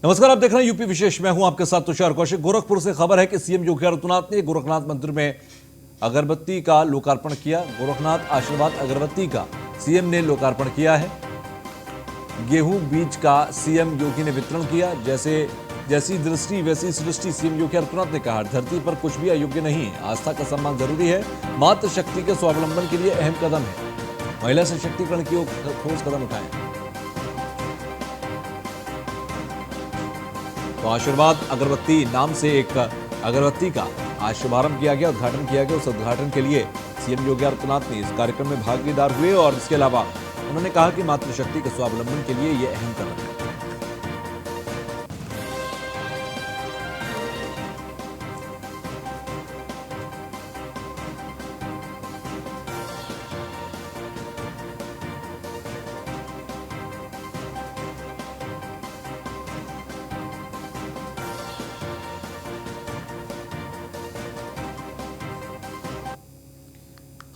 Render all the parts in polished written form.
नमस्कार, आप देख रहे हैं यूपी विशेष। मैं हूं आपके साथ तुषार कौशिक। गोरखपुर से खबर है कि सीएम योगी आदित्यनाथ ने गोरखनाथ मंदिर में अगरबत्ती का लोकार्पण किया। गोरखनाथ आशीर्वाद अगरबत्ती का सीएम ने लोकार्पण किया है। गेहूं बीज का सीएम योगी ने वितरण किया। जैसी दृष्टि वैसी सृष्टि, सीएम योगी आदित्यनाथ ने कहा। धरती पर कुछ भी अयोग्य नहीं है, आस्था का सम्मान जरूरी है। मातृशक्ति के स्वावलंबन के लिए अहम कदम है। महिला सशक्तिकरण की ओर ठोस कदम उठाएं। तो आशीर्वाद अगरबत्ती नाम से एक अगरबत्ती का आज शुभारंभ किया गया, उद्घाटन किया गया। उस उद्घाटन के लिए सीएम योगी आदित्यनाथ ने इस कार्यक्रम में भागीदार हुए और इसके अलावा उन्होंने कहा कि मातृशक्ति के स्वावलंबन के लिए यह अहम कदम है।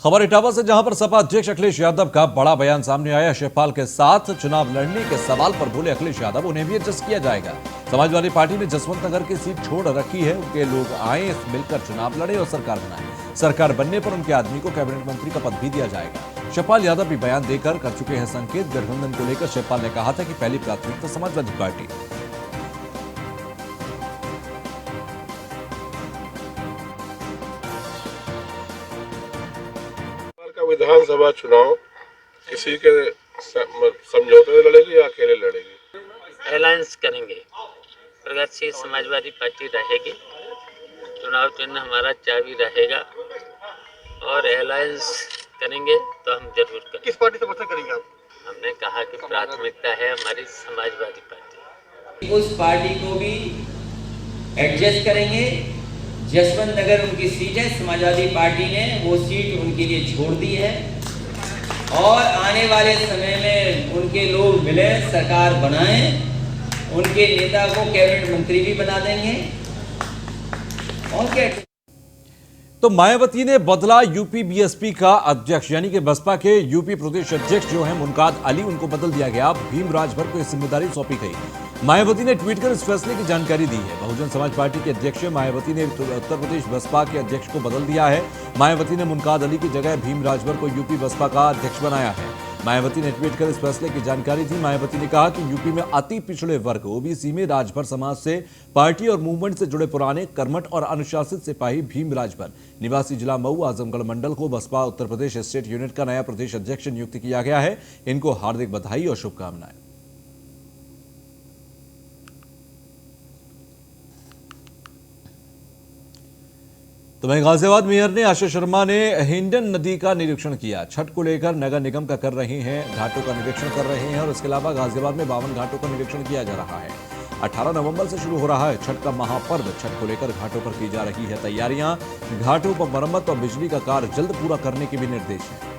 खबर इटावा से, जहां पर सपा अध्यक्ष अखिलेश यादव का बड़ा बयान सामने आया। शिवपाल के साथ चुनाव लड़ने के सवाल पर बोले अखिलेश यादव, उन्हें भी एडजस्ट किया जाएगा। समाजवादी पार्टी ने जसवंत नगर की सीट छोड़ रखी है, उनके लोग आए, मिलकर चुनाव लड़े और सरकार बनाए। सरकार बनने पर उनके आदमी को कैबिनेट मंत्री का पद भी दिया जाएगा। शिवपाल यादव भी बयान देकर कर चुके हैं संकेत। गठबंधन को लेकर शिवपाल ने कहा था कि पहली प्राथमिकता समाजवादी पार्टी। विधानसभा चुनाव किसी के समझौते से लड़ेगी या अकेले लड़ेगी? अलायंस करेंगे। प्रगतिशील समाजवादी पार्टी रहेगी। चुनाव चिन्ह हमारा चाबी रहेगा और अलायंस करेंगे तो हम जरूर करेंगे। किस पार्टी से समर्थन करेंगे आप? हमने कहा कि प्राथमिकता है हमारी समाजवादी पार्टी। उस पार्टी को भी एडजस्ट करेंगे। जसवंत नगर उनकी सीट है, समाजवादी पार्टी ने वो सीट उनके लिए छोड़ दी है और आने वाले समय में उनके लोग मिले, सरकार बनाएं, उनके नेता को कैबिनेट मंत्री भी बना देंगे। और क्या तो मायावती ने बदला यूपी बीएसपी का अध्यक्ष, यानी कि बसपा के यूपी प्रदेश अध्यक्ष जो हैं मुनकाद अली, उनको बदल दिया गया। भीम राजभर को यह जिम्मेदारी सौंपी गई। मायावती ने ट्वीट कर इस फैसले की जानकारी दी है। बहुजन समाज पार्टी के अध्यक्ष मायावती ने उत्तर प्रदेश बसपा के अध्यक्ष को बदल दिया है। मायावती ने मुनकाद अली की जगह भीम राजभर को यूपी बसपा का अध्यक्ष बनाया है। मायावती ने ट्वीट कर इस फैसले की जानकारी दी। मायावती ने कहा कि यूपी में अति पिछड़े वर्ग ओबीसी में राजभर समाज से पार्टी और मूवमेंट से जुड़े पुराने कर्मठ और अनुशासित सिपाही भीम राजभर, निवासी जिला मऊ, आजमगढ़ मंडल को बसपा उत्तर प्रदेश स्टेट यूनिट का नया प्रदेश अध्यक्ष नियुक्त किया गया है। इनको हार्दिक बधाई और शुभकामनाएं। तो वहीं गाजियाबाद मेयर ने आशा शर्मा ने हिंडन नदी का निरीक्षण किया। छठ को लेकर नगर निगम का कर रहे हैं, घाटों का निरीक्षण कर रहे हैं और इसके अलावा गाजियाबाद में 52 घाटों का निरीक्षण किया जा रहा है। 18 नवंबर से शुरू हो रहा है छठ का महापर्व। छठ को लेकर घाटों पर की जा रही है तैयारियां। घाटों पर मरम्मत और बिजली का कार्य जल्द पूरा करने के भी निर्देश हैं।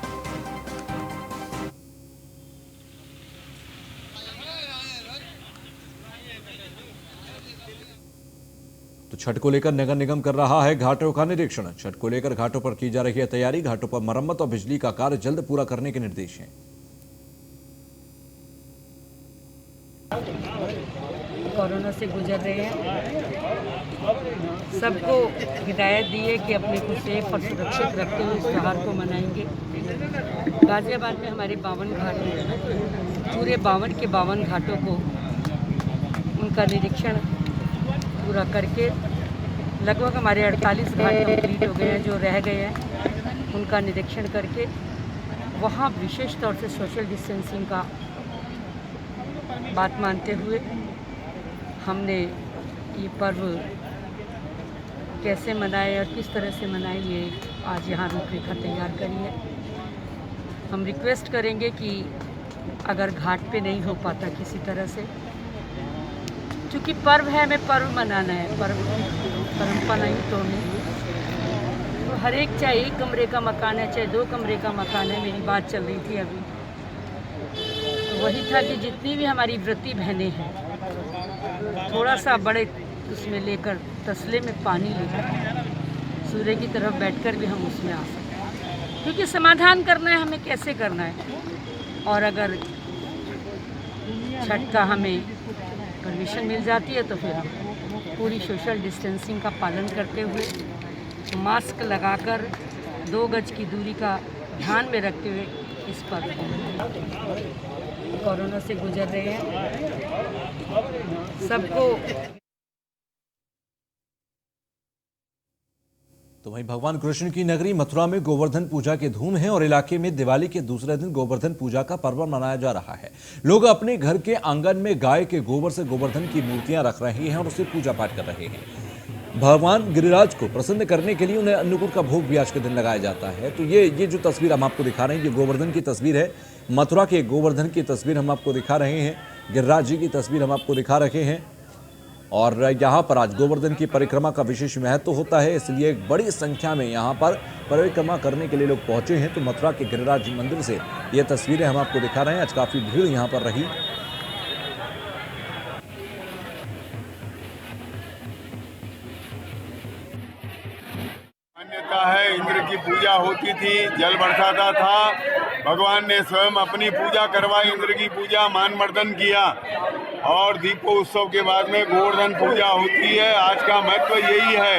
तो छठ को लेकर नगर निगम कर रहा है घाटों का निरीक्षण। छठ को लेकर घाटों पर की जा रही है तैयारी। घाटों पर मरम्मत और बिजली का कार्य जल्द पूरा करने के निर्देश हैं। कोरोना से गुजर रहे हैं, सबको हिदायत दी है कि अपने को सेफ और सुरक्षित रखते हुए इस त्योहार को मनाएंगे। गाजियाबाद में हमारे 52 घाट हैं। पूरे 52 के 52 घाटों को उनका निरीक्षण पूरा करके लगभग हमारे 48 घाट कंप्लीट हो गए हैं। जो रह गए हैं उनका निरीक्षण करके वहाँ विशेष तौर से सोशल डिस्टेंसिंग का बात मानते हुए हमने ये पर्व कैसे मनाए और किस तरह से मनाए, ये आज यहाँ रूपरेखा तैयार करी है। हम रिक्वेस्ट करेंगे कि अगर घाट पे नहीं हो पाता किसी तरह से, क्योंकि पर्व है, हमें पर्व मनाना है, पर्व की परंपरा नहीं तोड़नी। तो हर एक, चाहे 1 कमरे का मकान है चाहे 2 कमरे का मकान है, मेरी बात चल रही थी अभी, तो वही था कि जितनी भी हमारी व्रती बहनें हैं, थोड़ा सा बड़े उसमें लेकर तसले में पानी लेकर सूर्य की तरफ बैठकर भी हम उसमें आ सकते हैं, क्योंकि समाधान करना है हमें, कैसे करना है। और अगर छठ का हमें परमिशन मिल जाती है तो फिर हम पूरी सोशल डिस्टेंसिंग का पालन करते हुए मास्क लगाकर 2 गज की दूरी का ध्यान में रखते हुए इस पर कोरोना से गुजर रहे हैं। सबको तो वहीं भगवान कृष्ण की नगरी मथुरा में गोवर्धन पूजा की धूम है और इलाके में दिवाली के दूसरे दिन गोवर्धन पूजा का पर्व मनाया जा रहा है। लोग अपने घर के आंगन में गाय के गोबर से गोवर्धन की मूर्तियां रख रहे हैं और उससे पूजा पाठ कर रहे हैं। भगवान गिरिराज को प्रसन्न करने के लिए उन्हें अन्नकूट का भोग भी आज के दिन लगाया जाता है। तो ये जो तस्वीर हम आपको दिखा रहे हैं, ये गोवर्धन की तस्वीर है। मथुरा के गोवर्धन की तस्वीर हम आपको दिखा रहे हैं, गिरिराज जी की तस्वीर हम आपको दिखा रहे हैं। और यहाँ पर आज गोवर्धन की परिक्रमा का विशेष महत्व होता है, इसलिए एक बड़ी संख्या में यहाँ पर परिक्रमा करने के लिए लोग पहुंचे हैं। तो मथुरा के गिरिराज मंदिर से ये तस्वीरें हम आपको दिखा रहे हैं। आज काफी भीड़ यहाँ पर रही। मान्यता है इंद्र की पूजा होती थी, जल बरसाता था, भगवान ने स्वयं अपनी पूजा करवाई, इंद्र की पूजा मानमर्दन किया और दीपोत्सव के बाद में गोवर्धन पूजा होती है। आज का महत्व यही है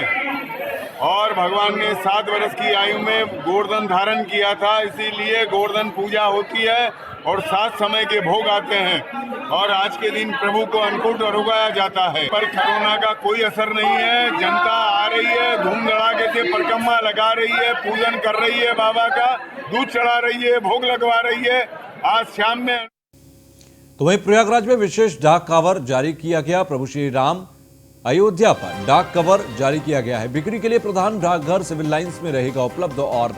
और भगवान ने 7 वर्ष की आयु में गोवर्धन धारण किया था, इसीलिए गोवर्धन पूजा होती है और 7 समय के भोग आते हैं और आज के दिन प्रभु को अन्नकूट उगाया जाता है। पर कोरोना का कोई असर नहीं है, जनता आ रही है, धूम धड़ाके से परिक्रमा लगा रही है, पूजन कर रही है, बाबा का दूध चढ़ा रही है, भोग लगवा रही है। आज शाम में तो वहीं प्रयागराज में विशेष डाक कवर जारी किया गया। प्रभु श्री राम अयोध्या पर डाक कवर जारी किया गया है। बिक्री के लिए प्रधान डाकघर सिविल लाइंस में रहेगा उपलब्ध और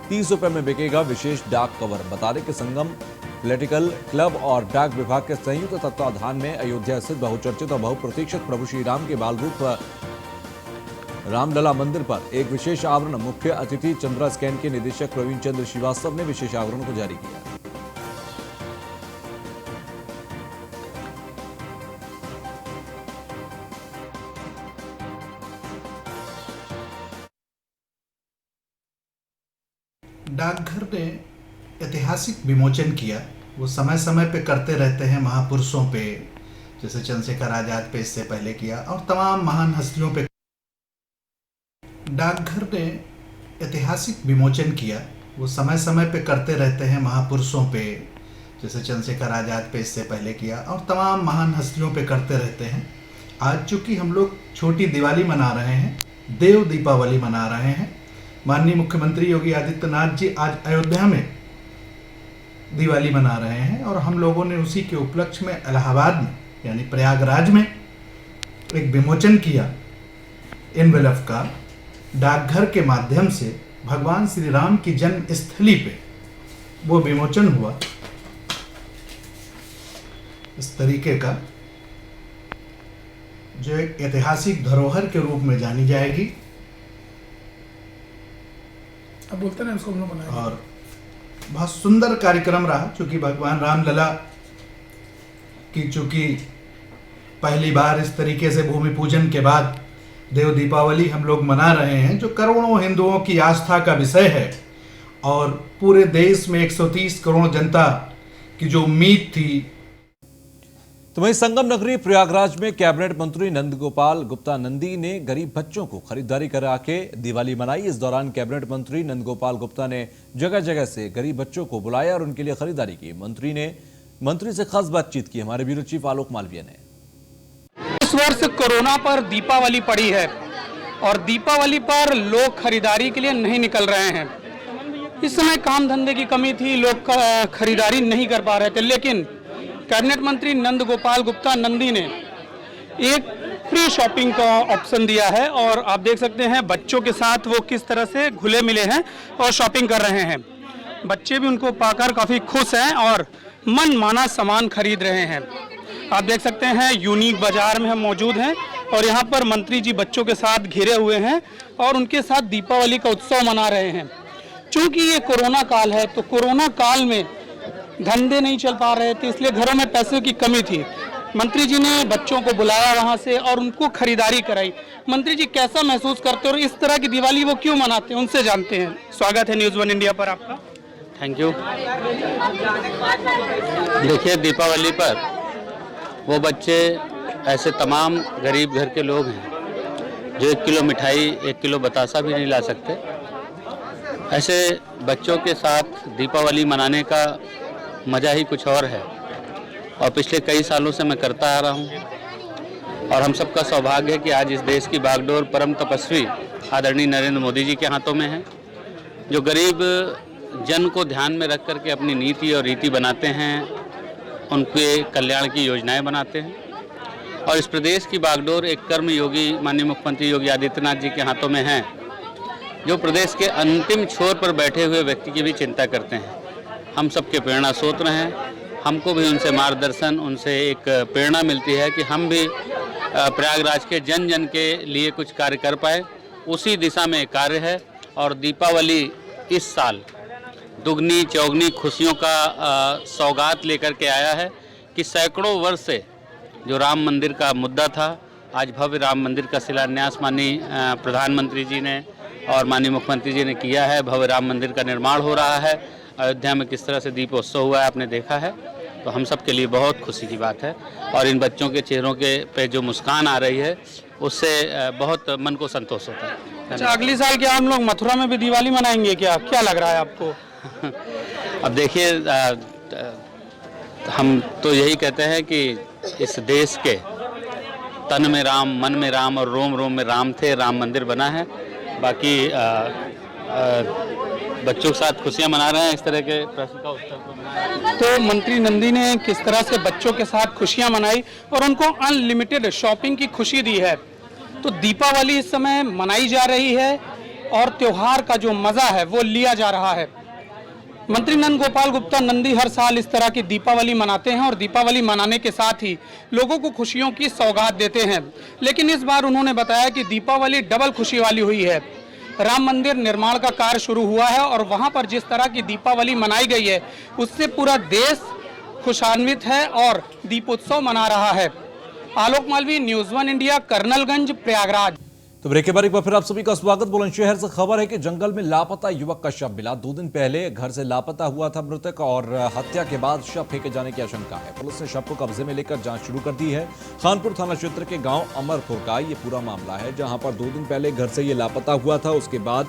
30 रुपए में बिकेगा विशेष डाक कवर। बता दें कि संगम पॉलिटिकल क्लब और डाक विभाग के संयुक्त तत्वाधान में अयोध्या स्थित बहुचर्चित और बहुप्रतीक्षित प्रभु श्री राम के बाल रूप रामलला मंदिर पर एक विशेष आवरण मुख्य अतिथि चंद्रा स्कैन के निदेशक प्रवीण चंद्र श्रीवास्तव ने विशेष आवरण को जारी किया। डाकघर ने ऐतिहासिक विमोचन किया। वो समय समय पे करते रहते हैं महापुरुषों पे, जैसे चंद्रशेखर आजाद पे इससे पहले किया और तमाम महान हस्तियों पे। डाकघर ने ऐतिहासिक विमोचन किया। वो समय समय पे करते रहते हैं महापुरुषों पे, जैसे चंद्रशेखर आजाद पे इससे पहले किया और तमाम महान हस्तियों पे करते रहते हैं। आज चूँकि हम लोग छोटी दिवाली मना रहे हैं, देव दीपावली मना रहे हैं, माननीय मुख्यमंत्री योगी आदित्यनाथ जी आज अयोध्या में दिवाली मना रहे हैं और हम लोगों ने उसी के उपलक्ष्य में इलाहाबाद में यानी प्रयागराज में एक विमोचन किया एनवेलप का। डाकघर के माध्यम से भगवान श्री राम की जन्म स्थली पे वो विमोचन हुआ इस तरीके का, जो एक ऐतिहासिक धरोहर के रूप में जानी जाएगी। अब बोलते ना इसको हम बनाया और बहुत सुंदर कार्यक्रम रहा, चूँकि भगवान रामलला की चूँकि पहली बार इस तरीके से भूमि पूजन के बाद देव दीपावली हम लोग मना रहे हैं, जो करोड़ों हिंदुओं की आस्था का विषय है और पूरे देश में 130 करोड़ जनता की जो उम्मीद थी। तो वहीं संगम नगरी प्रयागराज में कैबिनेट मंत्री नंदगोपाल गुप्ता नंदी ने गरीब बच्चों को खरीदारी करा के दिवाली मनाई। इस दौरान कैबिनेट मंत्री नंदगोपाल गुप्ता ने जगह जगह से गरीब बच्चों को बुलाया और उनके लिए खरीदारी की। मंत्री से खास बातचीत की हमारे ब्यूरो चीफ आलोक मालवीय ने। इस वर्ष कोरोना पर दीपावली पड़ी है और दीपावली पर लोग खरीदारी के लिए नहीं निकल रहे हैं। इस समय काम धंधे की कमी थी, लोग खरीदारी नहीं कर पा रहे थे, लेकिन कैबिनेट मंत्री नंदगोपाल गुप्ता नंदी ने एक फ्री शॉपिंग का ऑप्शन दिया है और आप देख सकते हैं बच्चों के साथ वो किस तरह से घुले मिले हैं और शॉपिंग कर रहे हैं। बच्चे भी उनको पाकर काफ़ी खुश हैं और मन माना सामान खरीद रहे हैं। आप देख सकते हैं यूनिक बाजार में हम मौजूद हैं और यहाँ पर मंत्री जी बच्चों के साथ घिरे हुए हैं और उनके साथ दीपावली का उत्सव मना रहे हैं। चूँकि ये कोरोना काल है तो कोरोना काल में धंधे नहीं चल पा रहे थे, इसलिए घरों में पैसों की कमी थी। मंत्री जी ने बच्चों को बुलाया वहाँ से और उनको खरीदारी कराई। मंत्री जी कैसा महसूस करते और इस तरह की दिवाली वो क्यों मनाते हैं, उनसे जानते हैं। स्वागत है न्यूज़ 1 इंडिया पर आपका। Thank you. देखिए दीपावली पर वो बच्चे ऐसे तमाम गरीब घर के लोग हैं जो 1 किलो मिठाई 1 किलो बतासा भी नहीं ला सकते। ऐसे बच्चों के साथ दीपावली मनाने का मज़ा ही कुछ और है और पिछले कई सालों से मैं करता आ रहा हूँ और हम सबका सौभाग्य है कि आज इस देश की बागडोर परम तपस्वी आदरणीय नरेंद्र मोदी जी के हाथों में है, जो गरीब जन को ध्यान में रख करके अपनी नीति और रीति बनाते हैं, उनके कल्याण की योजनाएं बनाते हैं। और इस प्रदेश की बागडोर एक कर्म योगी माननीय मुख्यमंत्री योगी आदित्यनाथ जी के हाथों में है, जो प्रदेश के अंतिम छोर पर बैठे हुए व्यक्ति की भी चिंता करते हैं। हम सबके प्रेरणा स्रोत हैं, हमको भी उनसे मार्गदर्शन, उनसे एक प्रेरणा मिलती है कि हम भी प्रयागराज के जन जन के लिए कुछ कार्य कर पाए, उसी दिशा में कार्य है। और दीपावली इस साल दुगनी चौगनी खुशियों का सौगात लेकर के आया है कि सैकड़ों वर्ष से जो राम मंदिर का मुद्दा था, आज भव्य राम मंदिर का शिलान्यास माननीय प्रधानमंत्री जी ने और माननीय मुख्यमंत्री जी ने किया है। भव्य राम मंदिर का निर्माण हो रहा है। अयोध्या में किस तरह से दीपोत्सव हुआ है आपने देखा है, तो हम सब के लिए बहुत खुशी की बात है। और इन बच्चों के चेहरों के पे जो मुस्कान आ रही है, उससे बहुत मन को संतोष होता है। अच्छा, अगली साल क्या हम लोग मथुरा में भी दिवाली मनाएंगे क्या लग रहा है आपको? अब देखिए, हम तो यही कहते हैं कि इस देश के तन में राम, मन में राम और रोम रोम में राम थे, राम मंदिर बना है। बाकी बच्चों के साथ खुशियां मना रहे हैं। इस तरह के प्रश्न का उत्तर तो मंत्री नंदी ने किस तरह से बच्चों के साथ खुशियां मनाई और उनको अनलिमिटेड शॉपिंग की खुशी दी है। तो दीपावली इस समय मनाई जा रही है और त्योहार का जो मज़ा है वो लिया जा रहा है। मंत्री नंद गोपाल गुप्ता नंदी हर साल इस तरह की दीपावली मनाते हैं और दीपावली मनाने के साथ ही लोगों को खुशियों की सौगात देते हैं। लेकिन इस बार उन्होंने बताया कि दीपावली डबल खुशी वाली हुई है। राम मंदिर निर्माण का कार्य शुरू हुआ है और वहां पर जिस तरह की दीपावली मनाई गई है, उससे पूरा देश खुशान्वित है और दीपोत्सव मना रहा है। आलोक मालवी, न्यूज़ 1 इंडिया, कर्नलगंज, प्रयागराज। तो ब्रेक के बाद एक बार फिर आप सभी का स्वागत। बुलंदशहर से खबर है कि जंगल में लापता युवक का शव मिला। 2 दिन पहले घर से लापता हुआ था मृतक और हत्या के बाद शव फेंके जाने की आशंका है। पुलिस ने शव को कब्जे में लेकर जांच शुरू कर दी है। खानपुर थाना क्षेत्र के गांव अमरपुर का ये पूरा मामला है, जहां पर 2 दिन पहले घर से ये लापता हुआ था। उसके बाद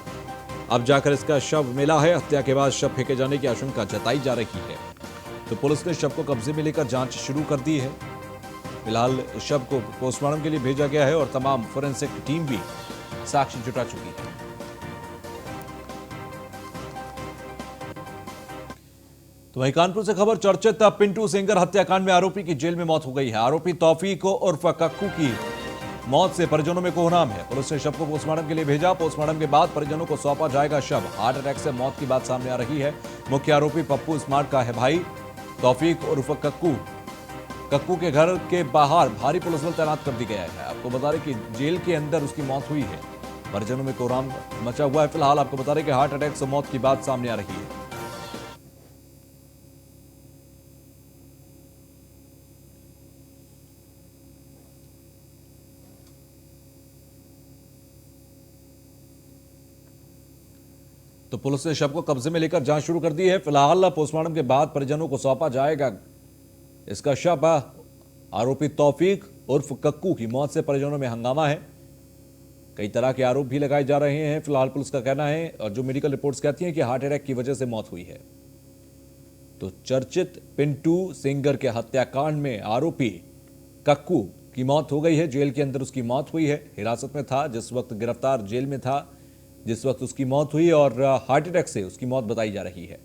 अब जाकर इसका शव मिला है। हत्या के बाद शव फेंके जाने की आशंका जताई जा रही है। तो पुलिस ने शव को कब्जे में लेकर जांच शुरू कर दी है। फिलहाल शव को पोस्टमार्टम के लिए भेजा गया है और तमाम फोरेंसिक टीम भी साक्ष्य जुटा चुकी है। तो वहीं कानपुर से खबर, चर्चित पिंटू सेंगर हत्याकांड में आरोपी की जेल में मौत हो गई है। आरोपी तौफीक उर्फ कक्कू की मौत से परिजनों में कोहराम है। पुलिस ने शव को पोस्टमार्टम के लिए भेजा। पोस्टमार्टम के बाद परिजनों को सौंपा जाएगा शव। हार्ट अटैक से मौत की बात सामने आ रही है। मुख्य आरोपी पप्पू स्मार्ट का है भाई। तौफीक उर्फ कक्कू के घर के बाहर भारी पुलिस बल तैनात कर दिया गया है। आपको बता दें कि जेल के अंदर उसकी मौत हुई है। परिजनों में कोहराम मचा हुआ है। फिलहाल आपको बता दें कि हार्ट अटैक से मौत की बात सामने आ रही है। तो पुलिस ने शव को कब्जे में लेकर जांच शुरू कर दी है। फिलहाल पोस्टमार्टम के बाद परिजनों को सौंपा जाएगा इसका शव। आरोपी तौफीक उर्फ कक्कू की मौत से परिजनों में हंगामा है। कई तरह के आरोप भी लगाए जा रहे हैं। फिलहाल पुलिस का कहना है और जो मेडिकल रिपोर्ट्स कहती हैं कि हार्ट अटैक की वजह से मौत हुई है। तो चर्चित पिंटू सेंगर के हत्याकांड में आरोपी कक्कू की मौत हो गई है। जेल के अंदर उसकी मौत हुई है। हिरासत में था जिस वक्त गिरफ्तार जेल में था, जिस वक्त उसकी मौत हुई और हार्ट अटैक से उसकी मौत बताई जा रही है।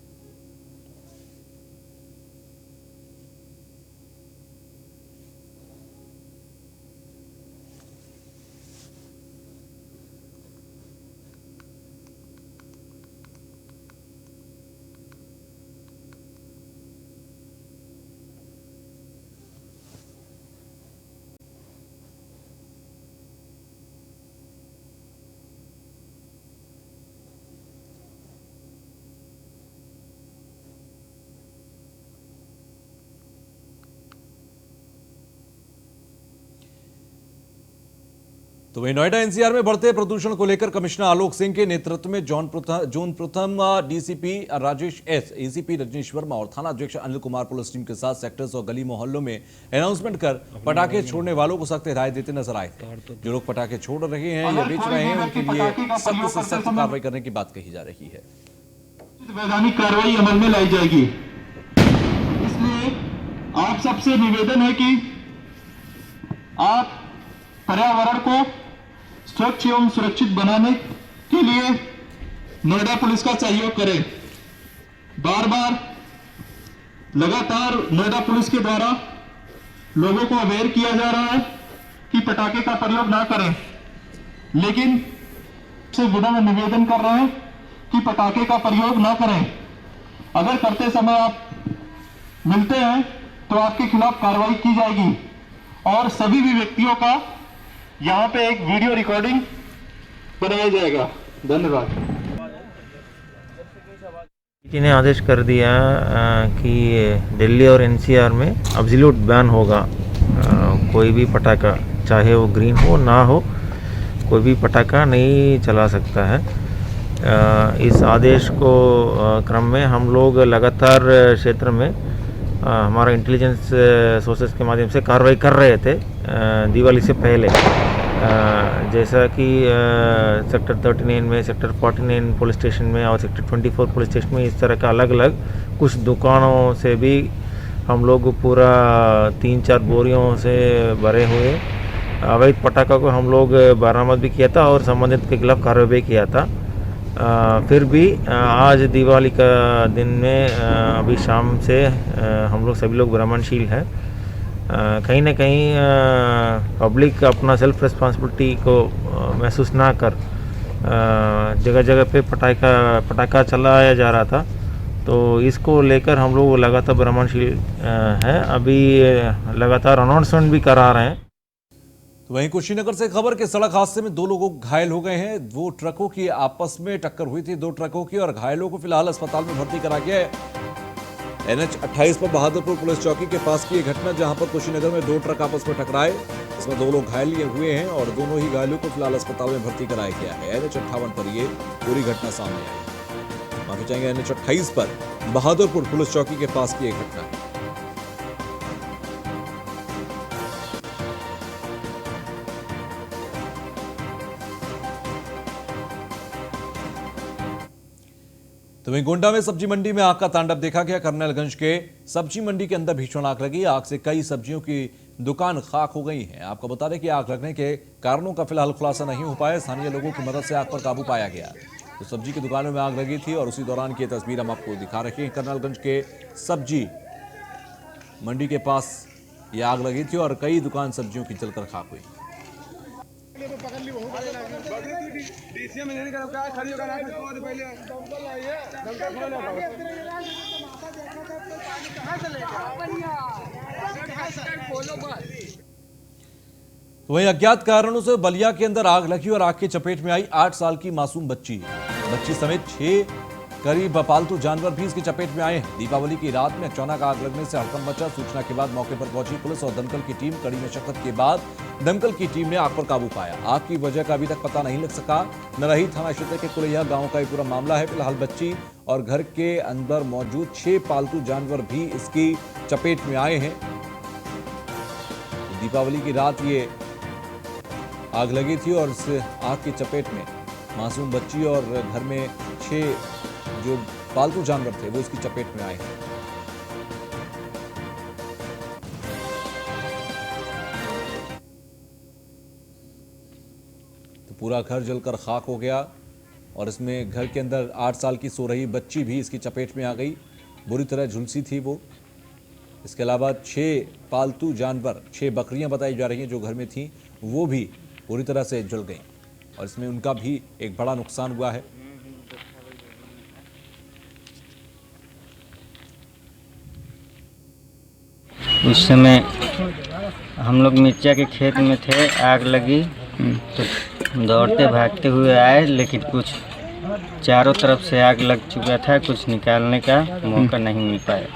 तो वहीं नोएडा एनसीआर में बढ़ते प्रदूषण को लेकर कमिश्नर आलोक सिंह के नेतृत्व में जोन प्रथम DCP Rajesh S, ACP Rajneesh Verma और थाना अध्यक्ष अनिल कुमार पुलिस टीम के साथ सेक्टर्स और गली मोहल्लों में अनाउंसमेंट कर पटाखे छोड़ने वालों को सख्त हिदायत देते नजर आए थे। जो लोग पटाखे छोड़ रहे हैं या बेच रहे हैं उनके लिए सख्त से सख्त कार्रवाई करने की बात कही जा रही है। वैधानिक कार्रवाई अमल में लाई जाएगी। इसलिए आप सबसे निवेदन है कि आप पर्यावरण को स्वच्छ एवं सुरक्षित बनाने के लिए नोएडा पुलिस का सहयोग करें। बार बार लगातार नोएडा पुलिस के द्वारा लोगों को अवेयर किया जा रहा है कि पटाखे का प्रयोग ना करें, लेकिन से विनम्र निवेदन कर रहे हैं कि पटाखे का प्रयोग ना करें। अगर करते समय आप मिलते हैं तो आपके खिलाफ कार्रवाई की जाएगी और सभी भी व्यक्तियों का यहाँ पे एक वीडियो रिकॉर्डिंग बनाया जाएगा। धन्यवाद। ने आदेश कर दिया कि दिल्ली और एनसीआर में एब्सोल्यूट बैन होगा। कोई भी पटाखा, चाहे वो ग्रीन हो ना हो, कोई भी पटाखा नहीं चला सकता है। इस आदेश को क्रम में हम लोग लगातार क्षेत्र में हमारा इंटेलिजेंस सोर्सेस के माध्यम से कार्रवाई कर रहे थे दिवाली से पहले। जैसा कि सेक्टर 39 में, सेक्टर 49 पुलिस स्टेशन में और सेक्टर 24 पुलिस स्टेशन में इस तरह का अलग अलग कुछ दुकानों से भी हम लोग पूरा 3-4 बोरियों से भरे हुए अवैध पटाखा को हम लोग बरामद भी किया था और संबंधित के खिलाफ कार्रवाई भी किया था। फिर भी आज दिवाली का दिन में अभी शाम से हम लोग सभी लोग भ्रमणशील हैं। कहीं ना कहीं पब्लिक अपना सेल्फ रिस्पॉन्सिबिलिटी को महसूस ना कर जगह जगह पे पटाखा चलाया जा रहा था, तो इसको लेकर हम लोग लगातार भ्रमणशील हैं। अभी लगातार अनाउंसमेंट भी करा रहे हैं। तो वहीं कुशीनगर से खबर के सड़क हादसे में 2 लोग घायल हो गए हैं। 2 ट्रकों की आपस में टक्कर हुई थी 2 ट्रकों की, और घायलों को फिलहाल अस्पताल में भर्ती करा गया है। NH 28 पर बहादुरपुर पुलिस चौकी के पास की यह घटना, जहां पर कुशीनगर में 2 ट्रक आपस में टकराए, इसमें 2 लोग घायल हुए हैं और दोनों ही घायलों को फिलहाल अस्पताल में भर्ती कराया गया है। NH 58 पर यह पूरी घटना सामने आई। माफी चाहेंगे, NH 28 पर बहादुरपुर पुलिस चौकी के पास की यह घटना। तो वहीं गोंडा में सब्जी मंडी में आग का तांडव देखा गया। कर्नलगंज के सब्जी मंडी के अंदर भीषण आग लगी। आग से कई सब्जियों की दुकान खाक हो गई है। आपको बता दें कि आग लगने के कारणों का फिलहाल खुलासा नहीं हो पाया। स्थानीय लोगों की मदद से आग पर काबू पाया गया। तो सब्जी की दुकानों में आग लगी थी और उसी दौरान की तस्वीर हम आपको दिखा रहे हैं। कर्नलगंज के सब्जी मंडी के पास ये आग लगी थी और कई दुकान सब्जियों की जलकर खाक हुई। वहीं अज्ञात कारणों से बलिया के अंदर आग लगी और आग की चपेट में आई 8 साल की मासूम बच्ची समेत 6 करीब पालतू जानवर भी इसकी चपेट में आए हैं। दीपावली की रात में अचानक आग लगने से हड़कंप मचा। सूचना के बाद मौके पर पहुंची पुलिस और दमकल की टीम। कड़ी मशक्कत के बाद दमकल की टीम ने आग पर काबू पाया। आग की वजह का अभी तक पता नहीं लग सका। नरही थाना क्षेत्र के कुलैया गांव का ये पूरा मामला है। फिलहाल बच्ची और घर के अंदर मौजूद 6 पालतू जानवर भी इसकी चपेट में आए हैं। दीपावली की रात ये आग लगी थी और इस आग की चपेट में मासूम बच्ची और घर में 6 जो पालतू जानवर थे वो इसकी चपेट में आए हैं। तो पूरा घर जलकर खाक हो गया और इसमें घर के अंदर 8 साल की सो रही बच्ची भी इसकी चपेट में आ गई। बुरी तरह झुलसी थी वो। इसके अलावा 6 पालतू जानवर, 6 बकरियां बताई जा रही हैं जो घर में थी, वो भी पूरी तरह से जल गई और इसमें उनका भी एक बड़ा नुकसान हुआ है। उस समय हम लोग मिर्चा के खेत में थे, आग लगी तो दौड़ते भागते हुए आए, लेकिन कुछ चारों तरफ से आग लग चुका था, कुछ निकालने का मौका नहीं मिल पाया।